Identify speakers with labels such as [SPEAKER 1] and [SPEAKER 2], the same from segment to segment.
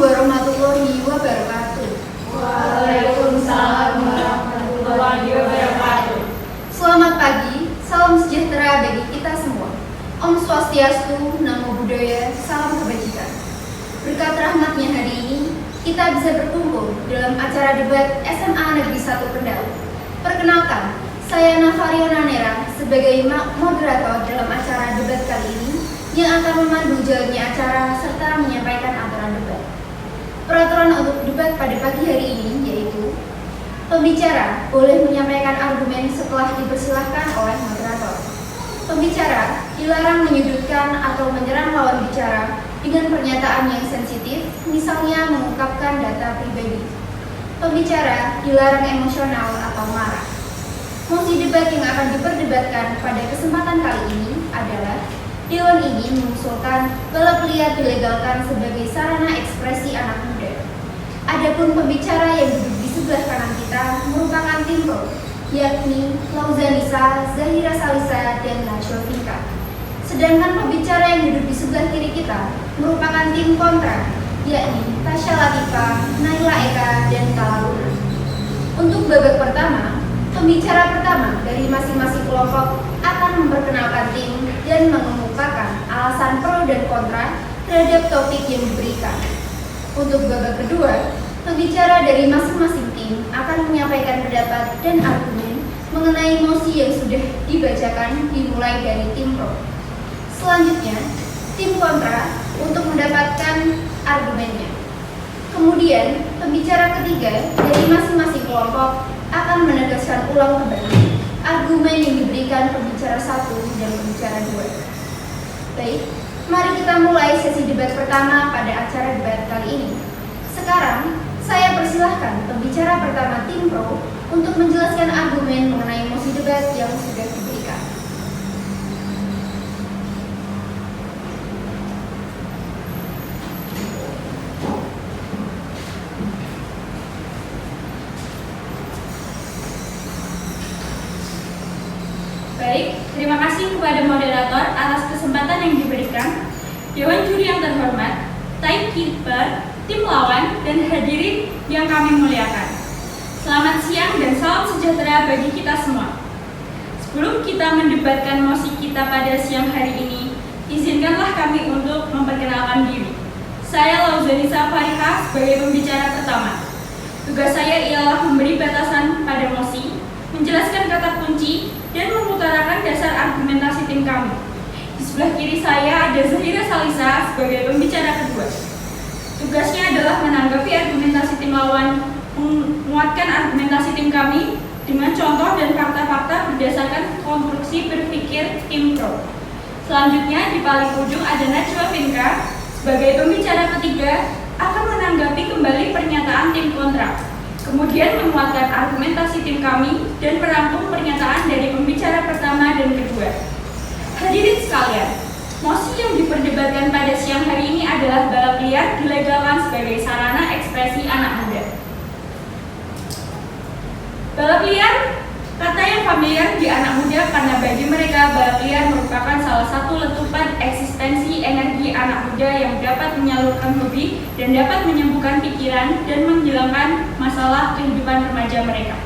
[SPEAKER 1] warahmatullahi wabarakatuh.
[SPEAKER 2] Waalaikumsalam warahmatullahi wabarakatuh.
[SPEAKER 1] Selamat pagi, salam sejahtera bagi kita semua. Om Swastiastu, Namo Buddhaya, salam kebajikan. Berkat rahmatnya hari ini, kita bisa berkumpul dalam acara debat SMA Negeri 1 Kendal. Perkenalkan, saya Navariona Nera sebagai moderator dalam acara debat kali ini yang akan memandu jalannya acara serta menyampaikan aturan debat. Peraturan untuk debat pada pagi hari ini yaitu pembicara boleh menyampaikan argumen setelah dipersilahkan oleh moderator. Pembicara dilarang menyudutkan atau menyerang lawan bicara dengan pernyataan yang sensitif, misalnya mengungkapkan data pribadi. Pembicara dilarang emosional atau marah. Mosi debat yang akan diperdebatkan pada kesempatan kali ini adalah Dewan ini mengusulkan balap liar dilegalkan sebagai sarana ekspresi anak muda. Adapun pembicara yang duduk di sebelah kanan kita merupakan tim pro, yakni Lauzanisa, Zahira Salisa, dan Najwa Finka. Sedangkan pembicara yang duduk di sebelah kiri kita merupakan tim kontra, yakni Tasya Latifa, Naila Eka, dan Kala Luna. Untuk babak pertama, pembicara pertama dari masing-masing kelompok akan memperkenalkan tim dan mengemukakan alasan pro dan kontra terhadap topik yang diberikan. Untuk babak kedua, pembicara dari masing-masing tim akan menyampaikan pendapat dan argumen mengenai mosi yang sudah dibacakan dimulai dari tim pro. Selanjutnya, tim kontra untuk mendapatkan argumennya. Kemudian, pembicara ketiga dari masing-masing kelompok akan menegaskan ulang kembali argumen yang diberikan pembicara 1 dan pembicara 2. Baik, mari kita mulai sesi debat pertama pada acara debat kali ini. Sekarang, saya persilahkan pembicara pertama tim pro untuk menjelaskan argumen mengenai mosi debat yang sudah diberikan.
[SPEAKER 2] Baik, terima kasih kepada moderator atas kesempatan yang diberikan. Dewan juri yang terhormat, timekeeper, tim lawan, dan hadirin yang kami muliakan. Selamat siang dan salam sejahtera bagi kita semua. Sebelum kita mendebatkan mosi kita pada siang hari ini, izinkanlah kami untuk memperkenalkan diri. Saya Lauzanisa Fariha sebagai pembicara pertama. Tugas saya ialah memberi batasan pada mosi, menjelaskan kata kunci, dan mengutarakan dasar argumentasi tim kami. Di sebelah kiri saya ada Zahira Salisa sebagai pembicara kedua. Tugasnya adalah menanggapi argumentasi tim lawan, menguatkan argumentasi tim kami dengan contoh dan fakta-fakta berdasarkan konstruksi berpikir tim pro. Selanjutnya di paling ujung ada Najwa Finka sebagai pembicara ketiga akan menanggapi kembali pernyataan tim kontra. Kemudian menguatkan argumentasi tim kami dan merangkum pernyataan dari pembicara pertama dan kedua. Hadirin sekalian, mosi yang diperdebatkan pada siang hari ini adalah balap liar dilegalkan sebagai sarana ekspresi anak muda. Balap liar, kata yang familiar di anak muda karena bagi mereka balap liar merupakan salah satu letupan eksistensi energi anak muda yang dapat menyalurkan hobi dan dapat menyembuhkan pikiran dan menghilangkan masalah kehidupan remaja mereka.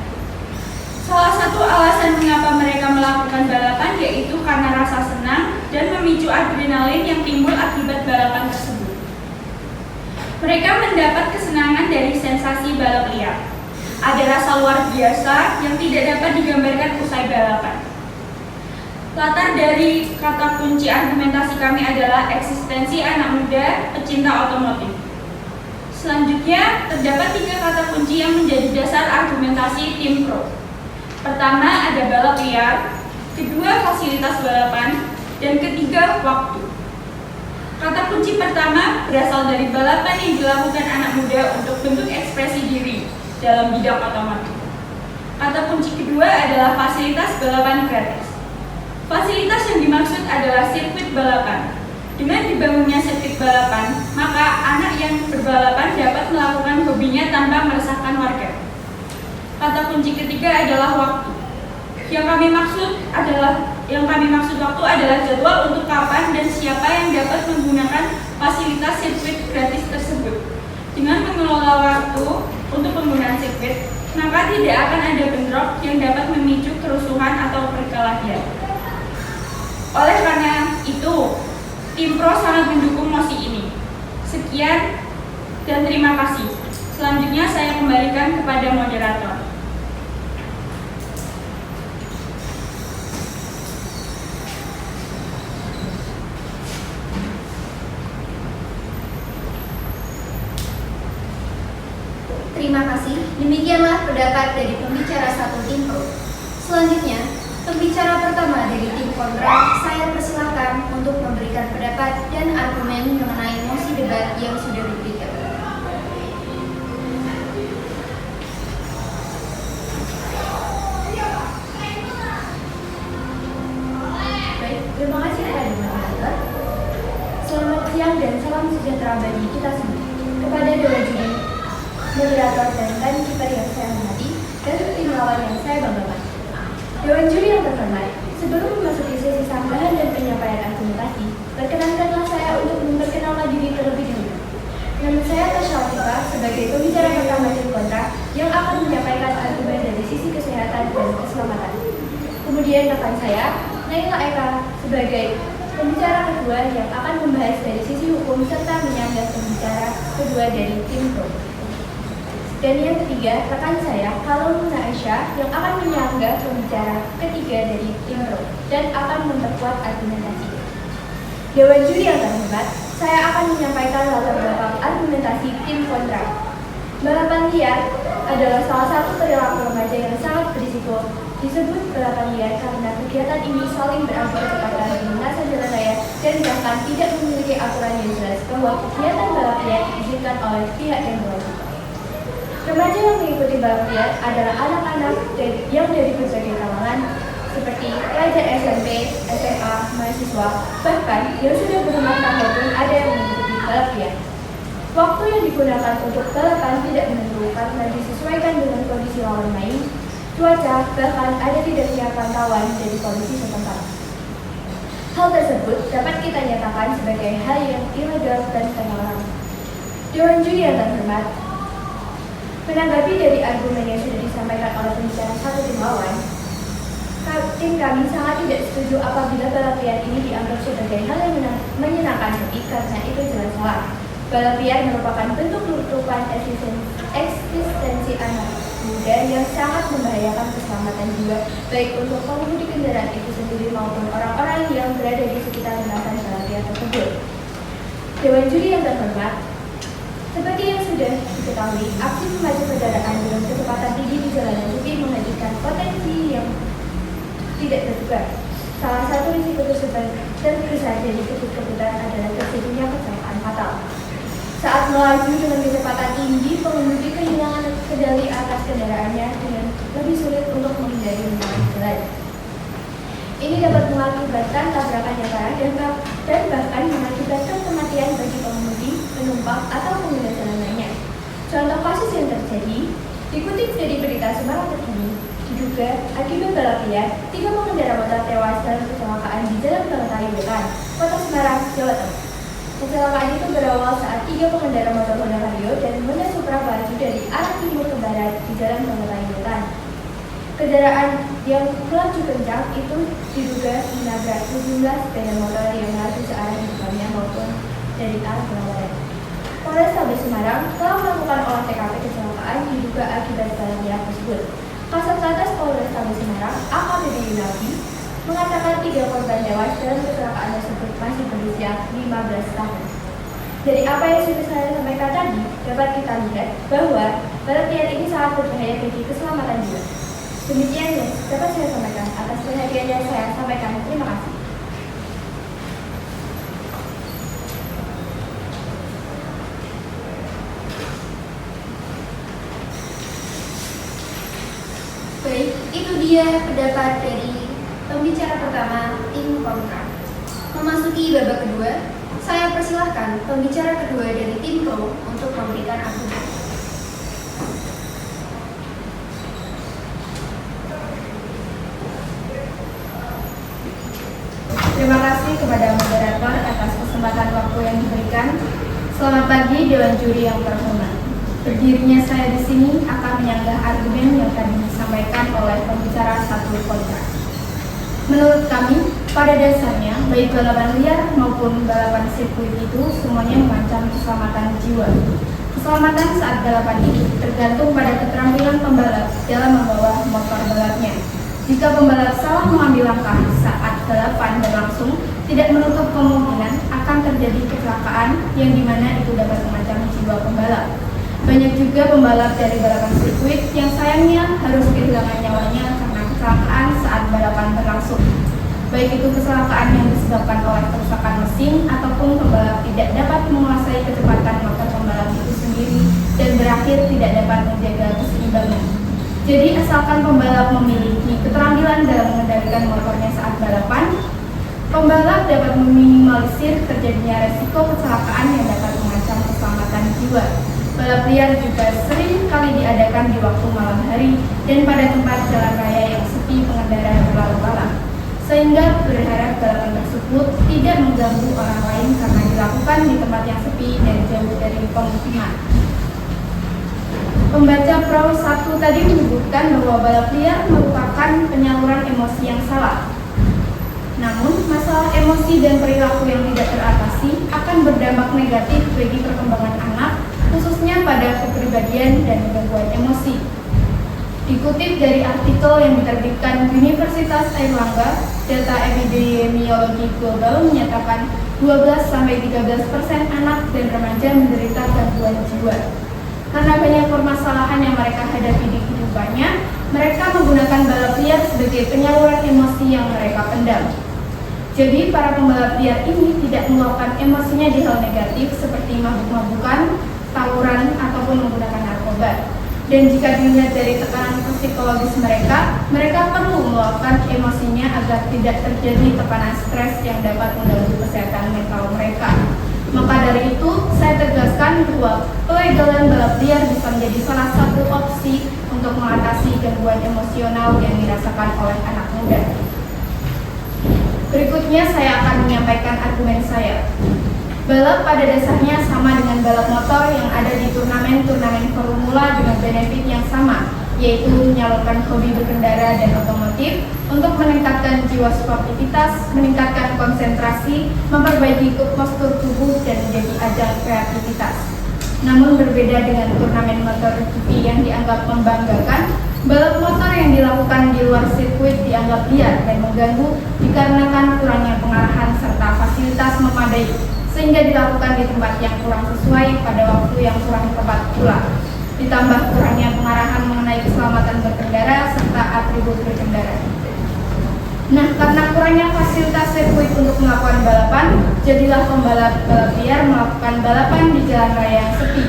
[SPEAKER 2] Salah satu alasan mengapa mereka melakukan balapan yaitu karena rasa senang dan memicu adrenalin yang timbul akibat balapan tersebut. Mereka mendapat kesenangan dari sensasi balap liar. Ada rasa luar biasa yang tidak dapat digambarkan usai balapan. Latar dari kata kunci argumentasi kami adalah eksistensi anak muda pecinta otomotif. Selanjutnya, terdapat 3 kata kunci yang menjadi dasar argumentasi tim pro. Pertama, ada balap liar, kedua, fasilitas balapan, dan ketiga, waktu. Kata kunci pertama berasal dari balapan yang dilakukan anak muda untuk bentuk ekspresi diri dalam bidang otomotif. Kata kunci kedua adalah fasilitas balapan gratis. Fasilitas yang dimaksud adalah sirkuit balapan. Dengan dibangunnya sirkuit balapan, maka anak yang berbalapan dapat melakukan hobinya tanpa meresahkan warga. Kata kunci ketiga adalah waktu. Yang kami maksud waktu adalah jadwal untuk kapan dan siapa yang dapat menggunakan fasilitas sirkuit gratis tersebut. Dengan mengelola waktu untuk penggunaan sirkuit, maka tidak akan ada bentrok yang dapat memicu kerusuhan atau perkelahian. Oleh karena itu, tim Pro sangat mendukung mosi ini. Sekian dan terima kasih. Selanjutnya saya kembalikan kepada moderator.
[SPEAKER 1] Terima kasih. Demikianlah pendapat dari pembicara satu tim Pro. Selanjutnya, pembicara pertama dari tim kontra, saya persilakan untuk memberikan pendapat dan argumen mengenai mosi debat yang sudah diberikan.
[SPEAKER 3] Baik, terima kasih kepada moderator. Selamat siang dan salam sejahtera bagi kita semua. Kepada Dewan Juri, moderator dan timekeeper yang saya hormati, dan tim lawan yang saya banggakan. Dewan Juri yang terhormat, sebelum memasuki sesi sambahan dan penyampaian argumentasi, perkenankanlah saya untuk memperkenalkan diri terlebih dahulu. Nama saya Tasya Latifah sebagai pembicara pertama tim kontra yang akan menyampaikan argumen dari sisi kesehatan dan keselamatan. Kemudian rekan saya, Naila Eka, sebagai pembicara kedua yang akan membahas dari sisi hukum serta menyangga pembicara kedua dari tim Pro. Dan yang ketiga, rekan saya, Halomuna Aisyah, yang akan menyangga pembicara ketiga dari tim Pro dan akan memperkuat argumentasi. Dewan Juri yang terhormat, saya akan menyampaikan latar belakang argumentasi tim kontra. Balapan liar adalah salah satu perilaku remaja yang sangat berisiko. Disebut balapan liar karena kegiatan ini saling beradu kecepatan di lintasan jalan raya dan bahkan tidak memiliki aturan yang jelas bahwa kegiatan balap liar diizinkan oleh pihak yang berwajib. Remaja yang mengikuti balap liar adalah anak-anak yang dari berbagai kalangan seperti pelajar SMP, SMA, mahasiswa, bahkan yang sudah berumah tangga pun ada yang mengikuti balap liar. Waktu yang digunakan untuk balapan tidak menentu karena disesuaikan dengan kondisi lawan main, cuaca, bahkan ada tidaknya pantauan dari kondisi setempat. Hal tersebut dapat kita nyatakan sebagai hal yang ilegal dan terlarang. Dewan Juri yang terhormat, menanggapi dari argumen yang sudah disampaikan oleh pembicara satu tim lawan, tim kami sangat tidak setuju apabila balap liar ini dianggap sebagai hal yang menyenangkan hati karena itu jelas salah. Balap liar merupakan bentuk penutupan eksistensi anak muda yang sangat membahayakan keselamatan jiwa baik untuk pengemudi kendaraan itu sendiri maupun orang-orang yang berada di sekitar lintasan balap liar tersebut. Dewan Juri yang terhormat, seperti yang sudah diketahui, aksi memacu kendaraan dengan kecepatan tinggi di jalanan sepi menghadirkan potensi yang tidak terduga. Salah satu risiko terbesar dari kebut-kebutan adalah terjadinya kecelakaan fatal. Saat melaju dengan kecepatan tinggi, pengemudi kehilangan kendali atas kendaraannya dengan lebih sulit untuk menghindari lintasan jalan. Ini dapat mengakibatkan tabrakan yang parah dan bahkan mengakibatkan kematian bagi pengemudi, penumpang, atau pengguna jalan lainnya. Contoh kasus yang terjadi, dikutip dari berita Semarang terkini, diduga akibat balap liar, 3 pengendara motor tewas dalam kecelakaan di Jalan Bangkai Wetan, Kota Semarang, Jawa Tengah. Kecelakaan itu berawal saat 3 pengendara motor Honda Vario dan Honda Supra melaju dari arah timur ke barat di Jalan Bangkai Wetan. Kendaraan yang melaju kencang itu diduga menabrak sejumlah sepeda motor yang melaju searah di depannya maupun dari arah berlawanan. Polrestabes Semarang telah melakukan olah TKP kecelakaan diduga akibat balap liar tersebut. Kasat Lantas Polrestabes Semarang, AKBP Yunafi, mengatakan 3 korban tewas dalam kecelakaan tersebut masih berusia 15 tahun. Dari apa yang sudah saya sampaikan tadi, dapat kita lihat bahwa balap liar ini sangat berbahaya bagi keselamatan jiwa. Demikian yang dapat saya sampaikan. Atas perhatiannya saya sampaikan. Terima kasih.
[SPEAKER 1] Baik, itu dia pendapat dari pembicara pertama tim kontra. Memasuki babak kedua, saya persilahkan pembicara kedua dari tim Pro untuk memberikan argumen.
[SPEAKER 3] Terima kasih kepada moderator atas kesempatan waktu yang diberikan.
[SPEAKER 4] Selamat pagi Dewan Juri yang terhormat. Berdirinya saya di sini akan menyanggah argumen yang tadi disampaikan oleh pembicara satu kontra. Menurut kami, pada dasarnya baik balapan liar maupun balapan sirkuit itu semuanya mengancam keselamatan jiwa. Keselamatan saat balapan itu tergantung pada keterampilan pembalap dalam membawa motor balapnya. Jika pembalap salah mengambil langkah saat balapan berlangsung, tidak menutup kemungkinan akan terjadi kecelakaan yang dimana itu dapat mengancam jiwa pembalap. Banyak juga pembalap dari balapan sirkuit yang sayangnya harus kehilangan nyawanya karena kecelakaan saat balapan berlangsung. Baik itu kecelakaan yang disebabkan oleh kerusakan mesin ataupun pembalap tidak dapat menguasai kecepatan motor pembalap itu sendiri dan berakhir tidak dapat menjaga keseimbangan. Jadi asalkan pembalap memiliki keterampilan dalam mengendalikan motornya saat balapan, pembalap dapat meminimalisir terjadinya resiko kecelakaan yang dapat mengancam keselamatan jiwa. Balap liar juga sering kali diadakan di waktu malam hari dan pada tempat jalan raya yang sepi pengendara berlalu lalang, sehingga berharap balapan tersebut tidak mengganggu orang lain karena dilakukan di tempat yang sepi dan jauh dari pemukiman. Pembaca Pro 1 tadi menyebutkan bahwa balap liar merupakan penyaluran emosi yang salah. Namun, masalah emosi dan perilaku yang tidak teratasi akan berdampak negatif bagi perkembangan anak, khususnya pada kepribadian dan gangguan emosi. Dikutip dari artikel yang diterbitkan Universitas Airlangga, data epidemiologi global menyatakan 12-13% anak dan remaja menderita gangguan jiwa. Karena banyak permasalahan yang mereka hadapi di kehidupannya, mereka menggunakan balap liar sebagai penyaluran emosi yang mereka pendam. Jadi, para pembalap liar ini tidak meluapkan emosinya di hal negatif seperti mabuk-mabukan, tawuran, ataupun menggunakan narkoba. Dan jika dilihat dari tekanan psikologis mereka perlu meluapkan emosinya agar tidak terjadi tekanan stres yang dapat mengganggu kesehatan mental mereka. Maka dari itu, saya tegaskan bahwa pelegalan balap liar bisa menjadi salah satu opsi untuk mengatasi gangguan emosional yang dirasakan oleh anak muda. Berikutnya saya akan menyampaikan argumen saya. Balap pada dasarnya sama dengan balap motor yang ada di turnamen-turnamen formula dengan benefit yang sama, yaitu menyalurkan hobi berkendara dan otomotif untuk meningkatkan jiwa sportivitas, meningkatkan konsentrasi, memperbaiki postur tubuh, dan menjadi ajang kreativitas. Namun berbeda dengan turnamen motor GP yang dianggap membanggakan, balap motor yang dilakukan di luar sirkuit dianggap liar dan mengganggu dikarenakan kurangnya pengarahan serta fasilitas memadai, sehingga dilakukan di tempat yang kurang sesuai pada waktu yang kurang tepat pula. Ditambah kurangnya pengarahan mengenai keselamatan berkendara serta atribut berkendara. Nah, karena kurangnya fasilitas sirkuit untuk melakukan balapan, jadilah pembalap balap liar melakukan balapan di jalan raya yang sepi.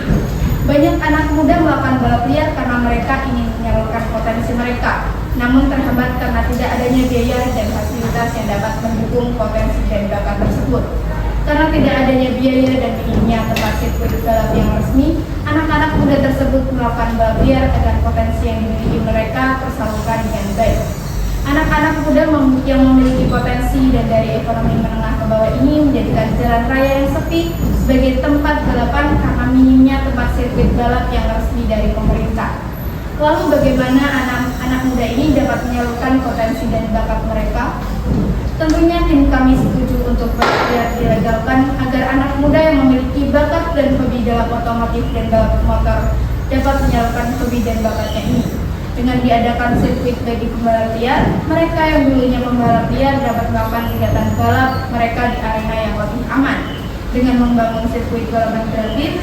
[SPEAKER 4] Banyak anak muda melakukan balap liar karena mereka ingin menyalurkan potensi mereka, namun terhambat karena tidak adanya biaya dan fasilitas yang dapat mendukung potensi dan bakat tersebut. Karena tidak adanya biaya dan minimnya tempat sirkuit balap yang resmi, anak-anak muda tersebut melakukan balap liar agar potensi yang dimiliki mereka tersalurkan dengan baik. Anak-anak muda yang memiliki potensi dan dari ekonomi menengah ke bawah ini menjadikan jalan raya yang sepi sebagai tempat balapan karena minimnya tempat sirkuit balap yang resmi dari pemerintah. Lalu bagaimana anak-anak muda ini dapat menyalurkan potensi dan bakat mereka? Tentunya tim kami setuju untuk balap liar dilegalkan agar anak muda yang memiliki bakat dan hobi dalam otomotif dan balap motor dapat menyalurkan hobi dan bakatnya ini. Dengan diadakan sirkuit bagi pembalap liar, mereka yang dulunya pembalap liar dapat melakukan kegiatan balap mereka di arena yang lebih aman. Dengan membangun sirkuit balapan gratis,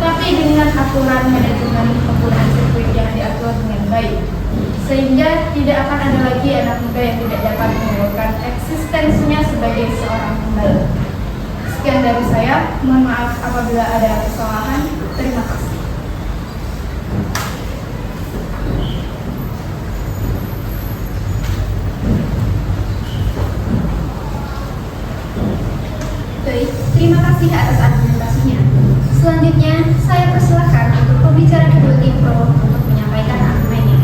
[SPEAKER 4] tapi dengan aturan manajemen penggunaan sirkuit yang diatur dengan baik, sehingga tidak akan ada lagi anak muda yang tidak dapat menyalurkan eksistensinya sebagai seorang pembalap. Sekian dari saya, mohon maaf apabila ada kesalahan. Terima kasih.
[SPEAKER 1] Baik, terima kasih atas argumentasinya. Selanjutnya, saya persilakan untuk pembicara kedua tim pro untuk menyampaikan argumennya.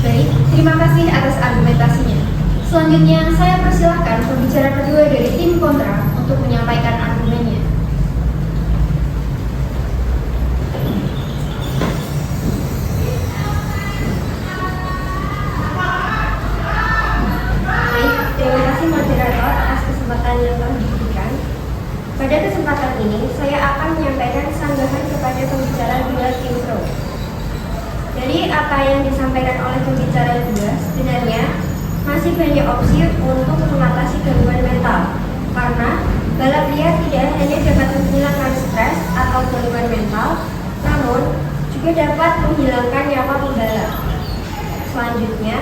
[SPEAKER 1] Baik, terima kasih atas argumentasinya. Selanjutnya, saya persilahkan pembicara kedua dari tim kontra untuk menyampaikan argumennya.
[SPEAKER 3] Baik, terima kasih moderator atas kesempatan yang telah diberikan. Pada kesempatan ini, saya akan menyampaikan sanggahan kepada pembicara dua tim pro. Dari apa yang disampaikan oleh pembicara dua, sebenarnya masih banyak opsi untuk mengatasi gangguan mental. Karena balap liar tidak hanya dapat menghilangkan stres atau gangguan mental, namun juga dapat menghilangkan nyawa pembalap. Selanjutnya,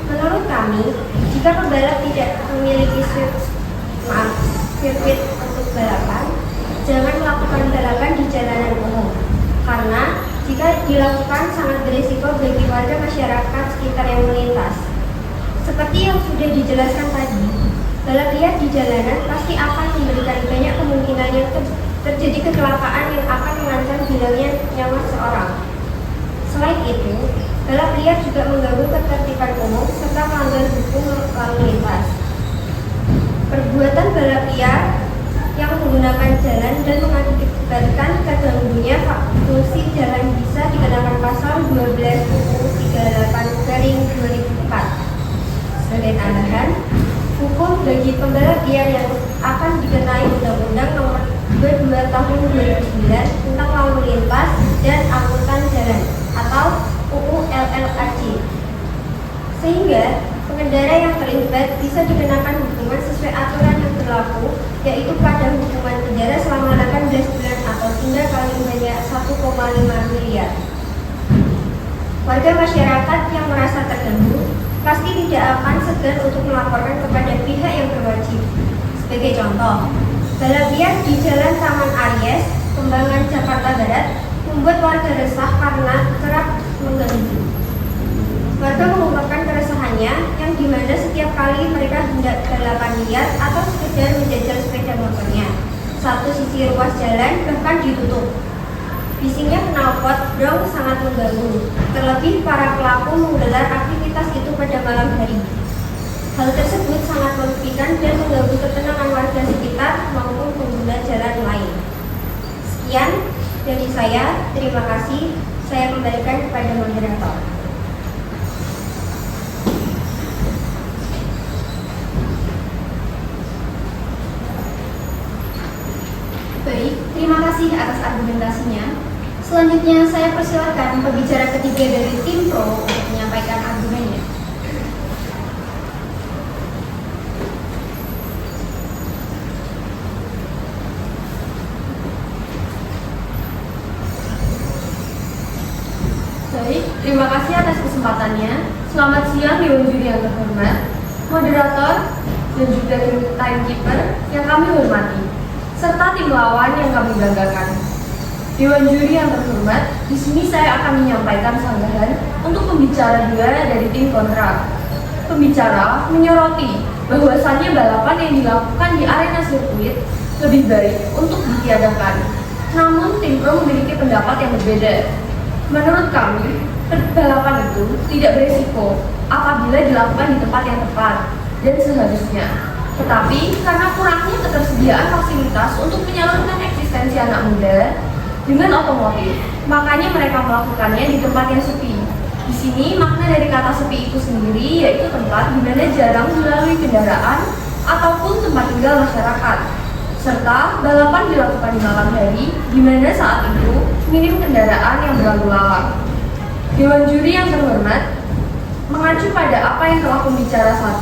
[SPEAKER 3] menurut kami, jika pembalap tidak memiliki sirkuit untuk balapan, jangan melakukan balapan di jalanan umum. Karena jika dilakukan sangat berisiko bagi warga masyarakat sekitar yang melintas. Seperti yang sudah dijelaskan tadi, balap liar di jalanan pasti akan memberikan banyak kemungkinan yang terjadi kecelakaan yang akan mengancam hilangnya nyawa seorang. Selain itu, balap liar juga mengganggu ketertiban umum serta melanggar hukum lalu lintas. Perbuatan balap liar yang menggunakan jalan dan mengakibatkan terganggunya fungsi jalan bisa dikenakan pasal 12 UU 38/2004. Sebagai tambahan, hukum bagi pembalap liar yang akan dikenai Undang-Undang Nomor 22 Tahun 2009 tentang lalu lintas dan angkutan jalan atau UU LLAJ. Sehingga pengendara yang terlibat bisa dikenakan hukuman sesuai aturan yang berlaku, yaitu pada hukuman penjara selama 18 bulan atau denda paling banyak 1,5 miliar. Warga masyarakat yang merasa terganggu pasti tidak akan segan untuk melaporkan kepada pihak yang berwajib. Sebagai contoh, balap liar di Jalan Taman Aries, Kembangan, Jakarta Barat membuat warga resah karena kerap mengganggu. Warga mengungkapkan keresahannya yang dimana setiap kali mereka hendak balapan liar atau sekedar menjajal sepeda motornya, satu sisi ruas jalan bahkan ditutup. Bisingnya knalpot brong sangat mengganggu. Terlebih para pelaku menggelar aktivitas itu pada malam hari. Hal tersebut sangat merugikan dan mengganggu ketenangan warga sekitar maupun pengguna jalan lain. Sekian dari saya, terima kasih. Saya kembalikan kepada moderator.
[SPEAKER 1] Baik, terima kasih atas argumentasinya. Selanjutnya, saya persilakan pembicara ketiga dari tim pro untuk menyampaikan argumennya.
[SPEAKER 2] Baik, terima kasih atas kesempatannya. Selamat siang Dewan Juri yang terhormat, moderator, dan juga tim timekeeper yang kami hormati, serta tim lawan yang kami banggakan. Dewan Juri yang terhormat, di sini saya akan menyampaikan sanggahan untuk pembicara dua dari tim kontra. Pembicara menyoroti bahwasannya balapan yang dilakukan di arena sirkuit lebih baik untuk ditiadakan. Namun tim pro memiliki pendapat yang berbeda. Menurut kami, balapan itu tidak berisiko apabila dilakukan di tempat yang tepat dan seharusnya. Tetapi karena kurangnya ketersediaan fasilitas untuk menyalurkan eksistensi anak muda dengan otomotif, makanya mereka melakukannya di tempat yang sepi. Di sini makna dari kata sepi itu sendiri yaitu tempat di mana jarang dilalui kendaraan ataupun tempat tinggal masyarakat. Serta balapan dilakukan di malam hari, di mana saat itu minim kendaraan yang berlalu lalang. Dewan Juri yang terhormat, mengacu pada apa yang telah pembicara 1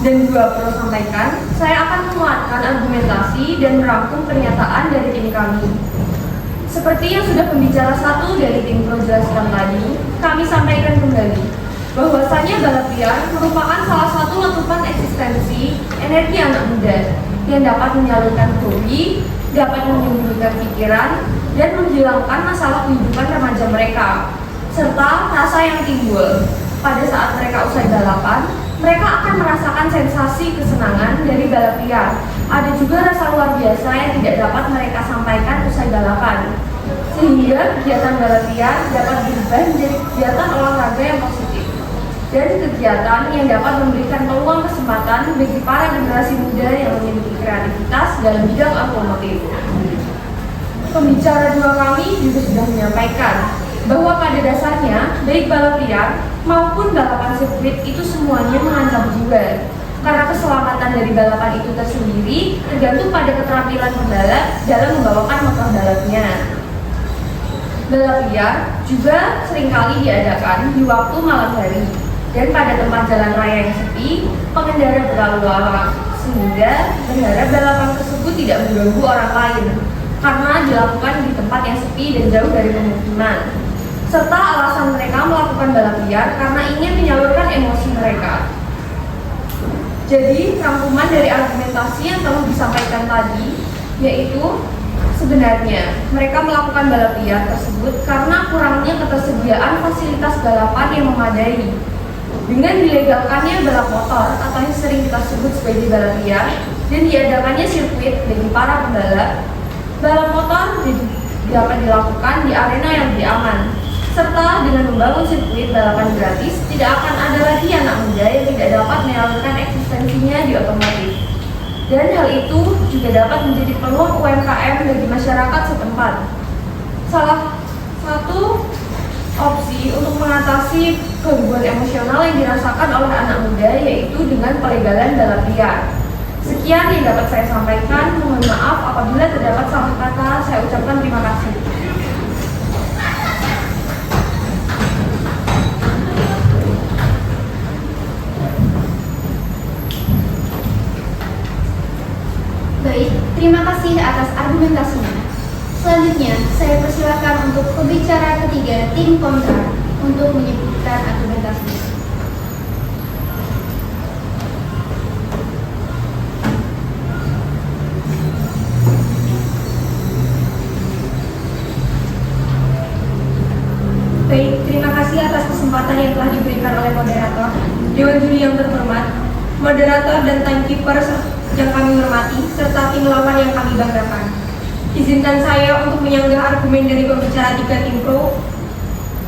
[SPEAKER 2] dan 2 pro sampaikan, saya akan menguatkan argumentasi dan merangkum pernyataan dari tim kami. Seperti yang sudah pembicara 1 dari tim pro jelaskan tadi, kami sampaikan kembali bahwasannya balap liar merupakan salah satu letupan eksistensi energi anak muda yang dapat menyalurkan hobi, dapat menyembunyikan pikiran, dan menghilangkan masalah kehidupan remaja mereka, serta rasa yang timbul pada saat mereka usai balapan. Mereka akan merasakan sensasi kesenangan dari balap liar. Ada juga rasa luar biasa yang tidak dapat mereka sampaikan usai balapan. Sehingga kegiatan balap liar dapat berubah menjadi kegiatan olahraga yang positif.
[SPEAKER 3] dan kegiatan yang dapat memberikan peluang kesempatan bagi para generasi muda yang memiliki kreativitas dalam bidang otomotif. Pembicara dua kami juga sudah menyampaikan bahwa pada dasarnya baik balap liar maupun balapan sirkuit itu semuanya mengancam jiwa. Karena keselamatan dari balapan itu tersendiri tergantung pada keterampilan pembalap dalam membawakan motor balapnya. Balap liar juga seringkali diadakan di waktu malam hari dan pada tempat jalan raya yang sepi, pengendara berlalu lalang sehingga berharap balapan tersebut tidak mengganggu orang lain karena dilakukan di tempat yang sepi dan jauh dari pemukiman. Serta alasan mereka melakukan balap liar karena ingin menyalurkan emosi mereka. Jadi, rangkuman dari argumentasi yang telah disampaikan tadi, yaitu sebenarnya mereka melakukan balap liar tersebut karena kurangnya ketersediaan fasilitas balapan yang memadai. Dengan dilegalkannya balap motor atau yang sering kita sebut sebagai balap liar dan diadakannya sirkuit bagi para pembalap, balap motor dapat dilakukan di arena yang lebih aman. Serta dengan membangun sirkuit balapan gratis, tidak akan ada lagi anak muda yang tidak dapat menyalurkan eksistensinya di otomotif. Dan hal itu juga dapat menjadi peluang UMKM bagi masyarakat setempat. Salah satu opsi untuk mengatasi gangguan emosional yang dirasakan oleh anak muda yaitu dengan pelegalan balap liar. Sekian yang dapat saya sampaikan. Mohon maaf apabila terdapat salah kata. Saya ucapkan terima kasih.
[SPEAKER 1] Baik, terima kasih atas argumentasinya. Selanjutnya, saya persilakan untuk pembicara ketiga tim kontra untuk menyebutkan argumentasinya.
[SPEAKER 3] Baik, terima kasih atas kesempatan yang telah diberikan oleh moderator, Dewan Juri yang terhormat, moderator dan timekeeper yang kami hormati, serta tim lawan yang kami banggakan. Izinkan saya untuk menyanggah argumen dari pembicara tiga tim pro.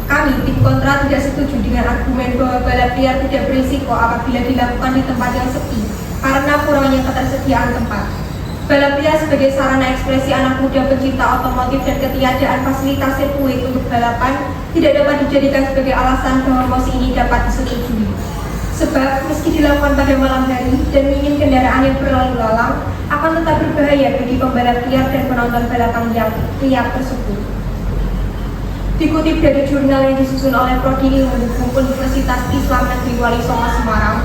[SPEAKER 3] Kami, tim kontra, tidak setuju dengan argumen bahwa balap liar tidak berisiko apabila dilakukan di tempat yang sepi, karena kurangnya ketersediaan tempat. Balap liar sebagai sarana ekspresi anak muda pencinta otomotif dan ketiadaan fasilitas sirkuit untuk balapan tidak dapat dijadikan sebagai alasan bahwa mosi ini dapat disetujui. Sebab meski dilakukan pada malam hari dan minim kendaraan yang berlalu lalang, akan tetap berbahaya bagi pembalap liar dan penonton balapan liar tersebut. Dikutip dari jurnal yang disusun oleh Prodi Ilmu Hukum Universitas Islam Negeri Wali Songo Semarang,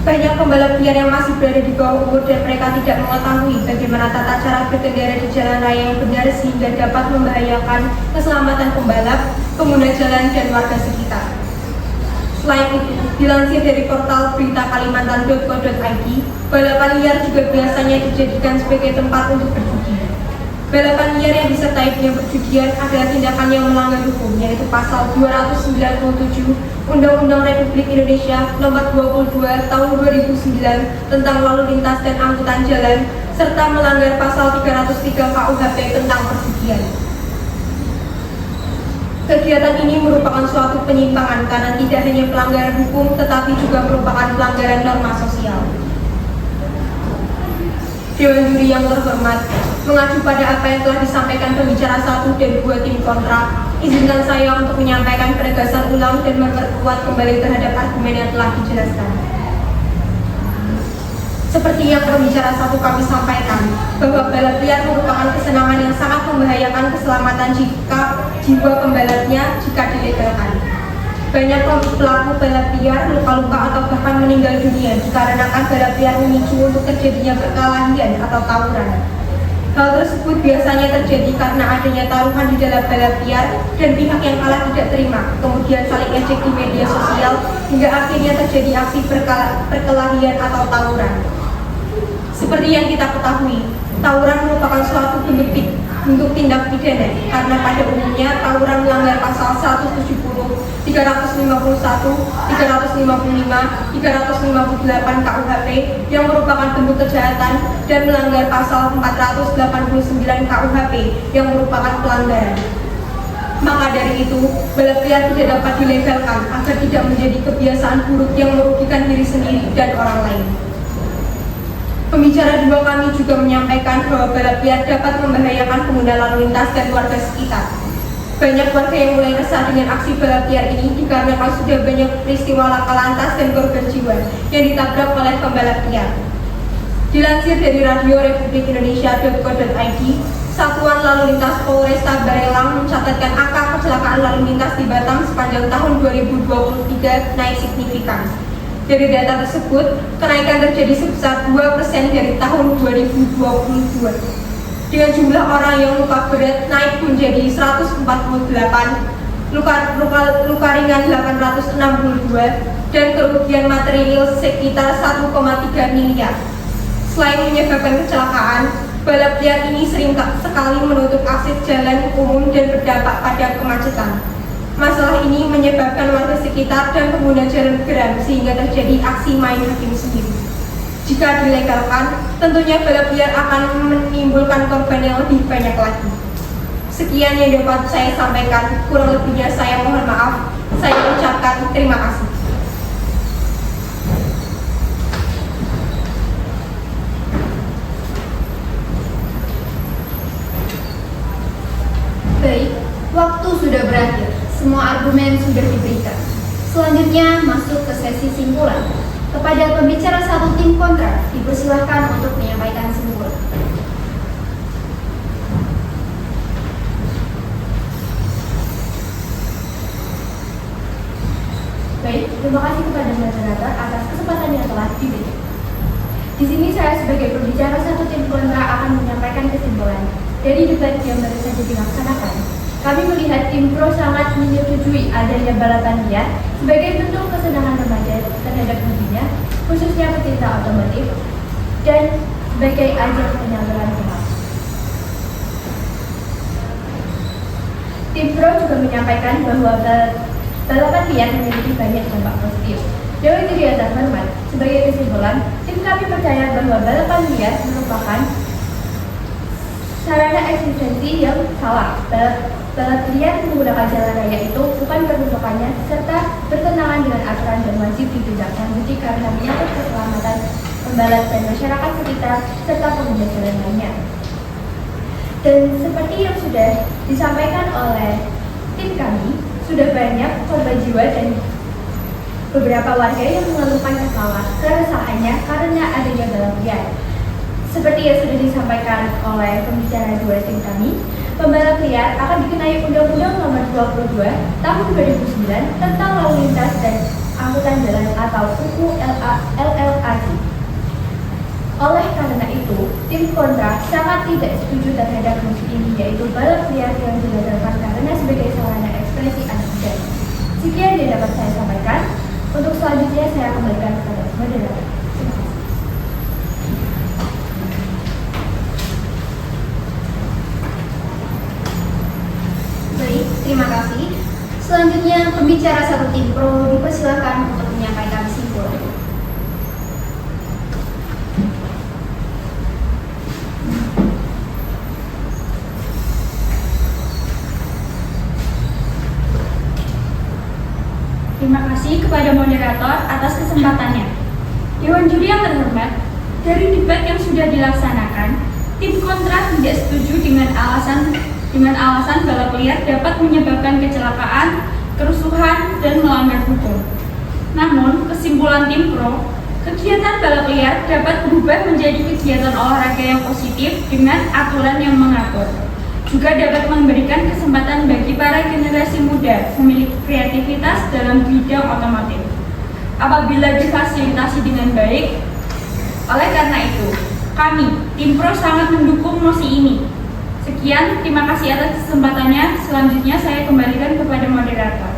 [SPEAKER 3] banyak pembalap liar yang masih berada di bawah umur dan mereka tidak mengetahui bagaimana tata cara berkendara di jalan raya yang benar sehingga dapat membahayakan keselamatan pembalap, pengguna jalan, dan warga sekitar. Selain itu, dilansir dari portal berita kalimantan.co.id, balapan liar juga biasanya dijadikan sebagai tempat untuk berjudi. Balapan liar yang disertai dengan perjudian adalah tindakan yang melanggar hukum, yaitu pasal 297 Undang-Undang Republik Indonesia Nomor 22 Tahun 2009 tentang lalu lintas dan angkutan jalan, serta melanggar pasal 303 KUHP tentang perjudian. Kegiatan ini merupakan suatu penyimpangan karena tidak hanya pelanggaran hukum tetapi juga merupakan pelanggaran norma sosial. Dewan Juri yang terhormat, mengacu pada apa yang telah disampaikan pembicara 1 dan 2 tim kontra, izinkan saya untuk menyampaikan penegasan ulang dan memperkuat kembali terhadap argumen yang telah dijelaskan. Seperti yang pembicara 1 kami sampaikan, bahwa balap liar merupakan kesenangan yang sangat membahayakan keselamatan jiwa pembalapnya jika dilegalkan. Banyak pelaku balap liar luka-luka atau bahkan meninggal dunia dikarenakan balap liar memicu untuk terjadinya perkelahian atau tawuran. Hal tersebut biasanya terjadi karena adanya taruhan di dalam balap liar dan pihak yang kalah tidak terima, kemudian saling ejek di media sosial hingga akhirnya terjadi aksi perkelahian atau tawuran. Seperti yang kita ketahui, tawuran merupakan suatu bentuk tindak pidana karena pada umumnya tawuran melanggar pasal 170, 351, 355, 358 KUHP yang merupakan bentuk kejahatan dan melanggar pasal 489 KUHP yang merupakan pelanggaran.
[SPEAKER 5] Maka dari itu, balap liar tidak dapat dilegalkan agar tidak menjadi kebiasaan buruk yang merugikan diri sendiri dan orang lain. Pembicara dua kami juga menyampaikan bahwa balap liar dapat membahayakan pengguna lalu lintas dan warga sekitar. Banyak warga yang mulai resah dengan aksi balap liar ini dikarenakan sudah banyak peristiwa laka lantas dan korban jiwa yang ditabrak oleh pembalap liar. Dilansir dari Radio Republik Indonesia.co.id, Satuan Lalu Lintas Polresta Barelang mencatatkan angka kecelakaan lalu lintas di Batam sepanjang tahun 2023 naik signifikan. Dari data tersebut, kenaikan terjadi sebesar 2% dari tahun 2022. Dengan jumlah orang yang luka berat naik menjadi 148, luka ringan 862, dan kerugian material sekitar 1,3 miliar. Selain menyebabkan kecelakaan, balap liar ini sering sekali menutup akses jalan umum dan berdampak pada kemacetan. Masalah ini menyebabkan warga sekitar dan pengguna jalan geram sehingga terjadi aksi main hakim sendiri. Jika dilegalkan, tentunya balap liar akan menimbulkan korban yang lebih banyak lagi. Sekian yang dapat saya sampaikan, kurang lebihnya saya mohon maaf. Saya ucapkan terima kasih.
[SPEAKER 1] Baik, waktu sudah berakhir. Semua argumen sudah diberikan. Selanjutnya masuk ke sesi simpulan. Kepada pembicara satu tim kontra, dipersilahkan untuk menyampaikan simpulan.
[SPEAKER 3] Baik, terima kasih kepada moderator atas kesempatan yang telah diberikan. Di sini saya sebagai pembicara satu tim kontra akan menyampaikan kesimpulan dari debat yang baru saja dilaksanakan. Kami melihat tim pro sangat menyetujui adanya balapan liar sebagai bentuk kesenangan remaja terhadap hobinya, khususnya pecinta otomotif, dan sebagai ajang penyaluran hobi. Tim pro juga menyampaikan bahwa balapan liar memiliki banyak dampak positif. Dewi Triata Hormat, sebagai kesimpulan, tim kami percaya bahwa balapan liar merupakan sarana eksistensi yang salah. Balap liar menggunakan jalan raya itu bukan peruntukannya, serta bertentangan dengan aturan dan wajib ditindaklanjuti karena menyangkut keselamatan pembalap dan masyarakat sekitar serta pengguna jalan lainnya. Dan seperti yang sudah disampaikan oleh tim kami, sudah banyak korban jiwa dan beberapa warga yang mengeluhkan keresahannya karena adanya balap liar. Seperti yang sudah disampaikan oleh pembicara dua tim kami, pembalap liar akan dikenai Undang-Undang Nomor 22 Tahun 2009 tentang Lalu Lintas dan Angkutan Jalan atau UU LLAJ. Oleh karena itu, tim kontra sangat tidak setuju terhadap fungsi ini, yaitu balap liar yang dilegalkan karena sebagai sarana ekspresi anak muda. Sekian yang dapat saya sampaikan. Untuk selanjutnya saya kembalikan kepada moderator. Terima kasih.
[SPEAKER 1] Baik, terima kasih. Selanjutnya pembicara satu tim pro dipersilakan untuk menyampaikan kesimpulan.
[SPEAKER 2] Terima kasih kepada moderator atas kesempatannya. Dewan juri yang terhormat, dari debat yang sudah dilaksanakan, tim kontra tidak setuju dengan alasan balap liar dapat menyebabkan kecelakaan, kerusuhan, dan melanggar hukum. Namun, kesimpulan tim pro, kegiatan balap liar dapat berubah menjadi kegiatan olahraga yang positif dengan aturan yang mengatur. Juga dapat memberikan kesempatan bagi para generasi muda memiliki kreativitas dalam bidang otomotif apabila difasilitasi dengan baik. Oleh karena itu, kami, tim pro sangat mendukung mosi ini. Sekian, terima kasih atas kesempatannya. Selanjutnya saya kembalikan kepada moderator.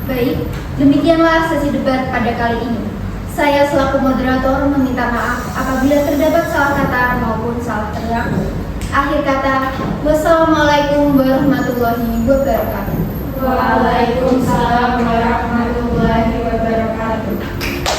[SPEAKER 1] Baik, demikianlah sesi debat pada kali ini. Saya selaku moderator meminta maaf apabila terdapat salah kata maupun salah perilaku. Akhir kata, wassalamualaikum warahmatullahi wabarakatuh.
[SPEAKER 3] Waalaikumsalam warahmatullahi wabarakatuh.
[SPEAKER 5] wabarakatuh.